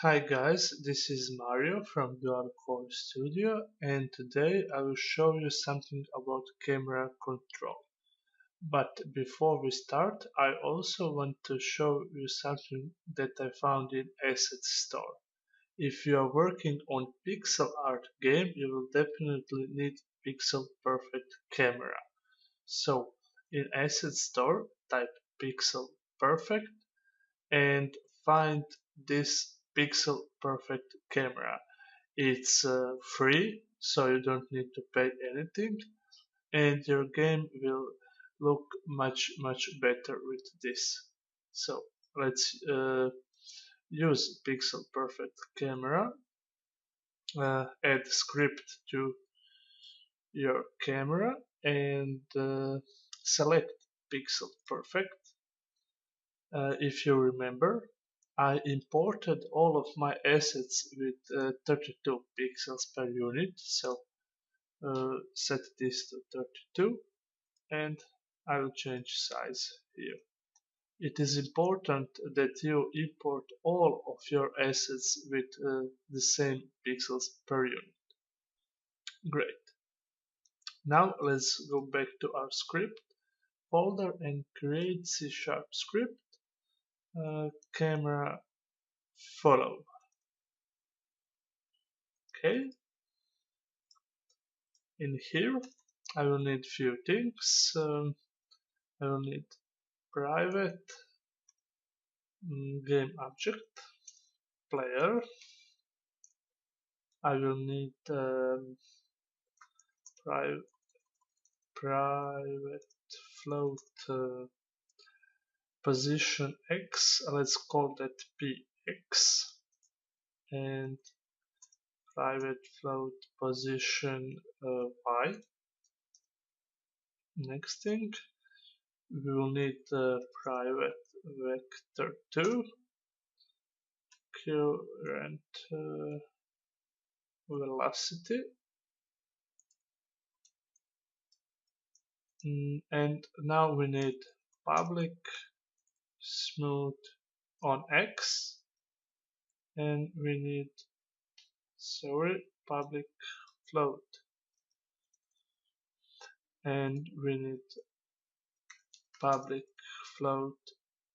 Hi guys, this is Mario from Dual Core Studio, and today I will show you something about camera control. But before we start, I also want to show you something that I found in Asset Store. If you are working on pixel art game, you will definitely need pixel perfect camera. So in Asset Store, type pixel perfect and find this pixel perfect camera. It's free, so you don't need to pay anything, and your game will look much better with this. So let's use pixel perfect camera, add script to your camera, and select pixel perfect. If you remember, I imported all of my assets with 32 pixels per unit, so set this to 32 and I will change size here. It is important that you import all of your assets with the same pixels per unit. Great. Now let's go back to our script folder and create C# script camera follow. Okay, in here I will need few things. I will need private game object player. I will need private float position x. Let's call that px, and private float position y. Next thing, we will need private vector 2 current velocity, and now we need public smooth on x, and we need public float, and we need public float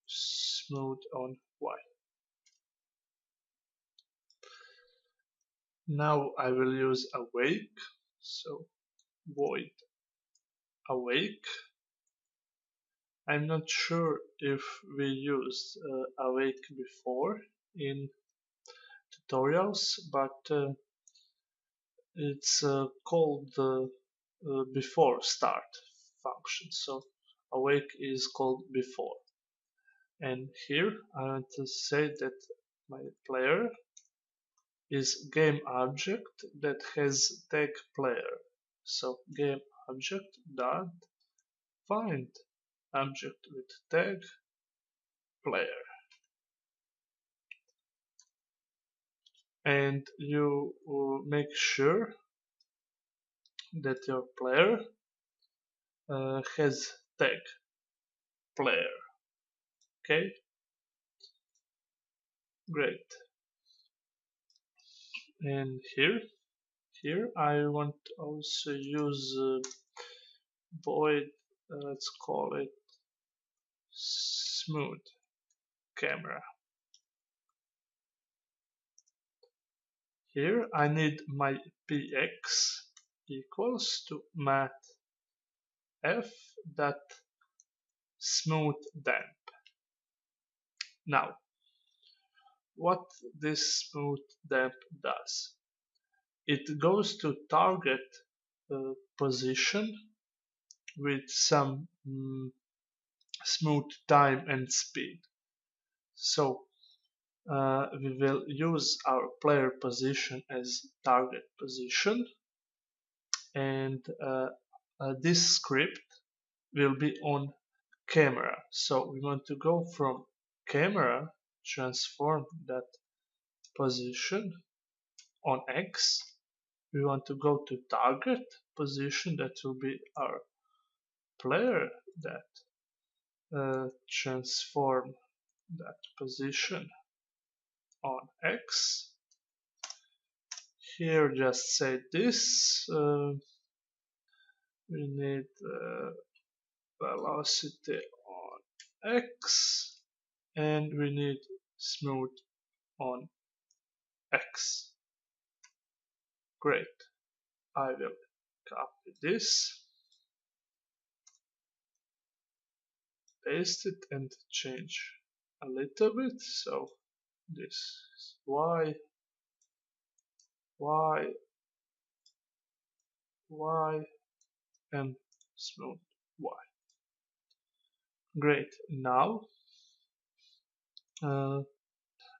smooth on y. Now I will use awake, so void awake. I'm not sure if we used awake before in tutorials, but it's called before start function, so awake is called before. And here I want to say that my player is game object that has tag player, so game object dot find object with tag player, and you make sure that your player has tag player. Okay, great. And here I want to also use void, let's call it smooth camera. Here I need my px equals to math f dot smooth damp. Now, what this smooth damp does? It goes to target position with some smooth time and speed. So we will use our player position as target position, and this script will be on camera. So we want to go from camera, transform that position on X. We want to go to target position, that will be our player, that transform that position on X. Here just say this. We need velocity on X, and we need smooth on X. Great. I will copy this, paste it, and change a little bit. So this is Y, Y, Y, and smooth Y. Great. Now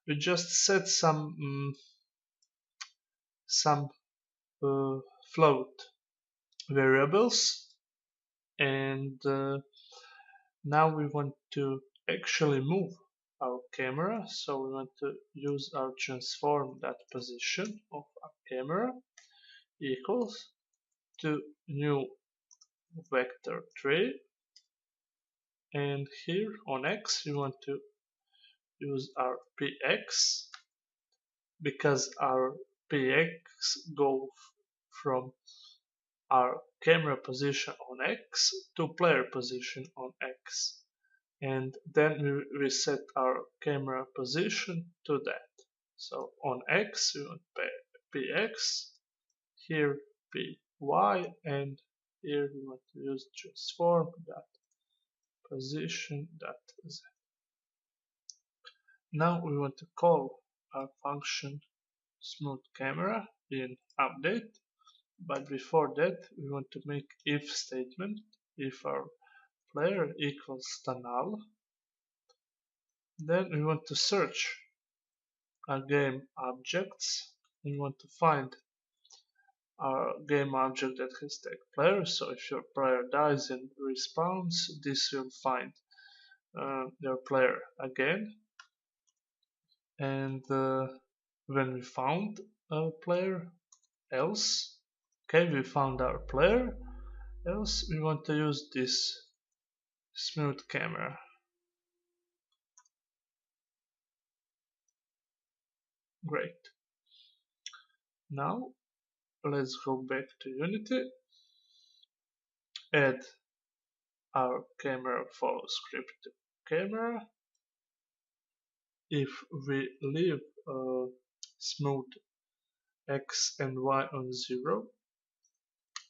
we just set some float variables, and now we want to actually move our camera, so we want to use our transform.position of our camera equals to new vector 3, and here on X we want to use our px, because our px go from our camera position on X to player position on X, and then we set our camera position to that. So on X we want px, here py, and here we want to use transform that position that z. Now we want to call our function smooth camera in update, but before that we want to make if statement. If our player equals to null, then we want to search our game objects. We want to find our game object that has tag player. So if your player dies and respawns, this will find your player again. And when we found a player, else, okay, we found our player, else we want to use this smooth camera. Great. Now let's go back to Unity, add our camera follow script to camera. If we leave smooth X and Y on 0,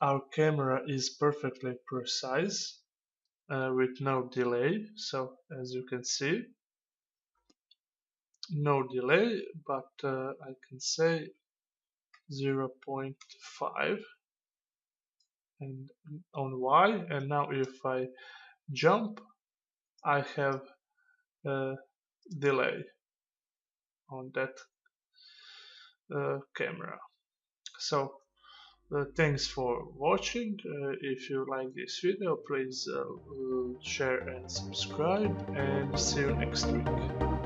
our camera is perfectly precise with no delay. So as you can see, no delay, but I can say 0.5 and on Y, and now if I jump, I have a delay on that camera. So thanks for watching. If you like this video, please share and subscribe, and see you next week.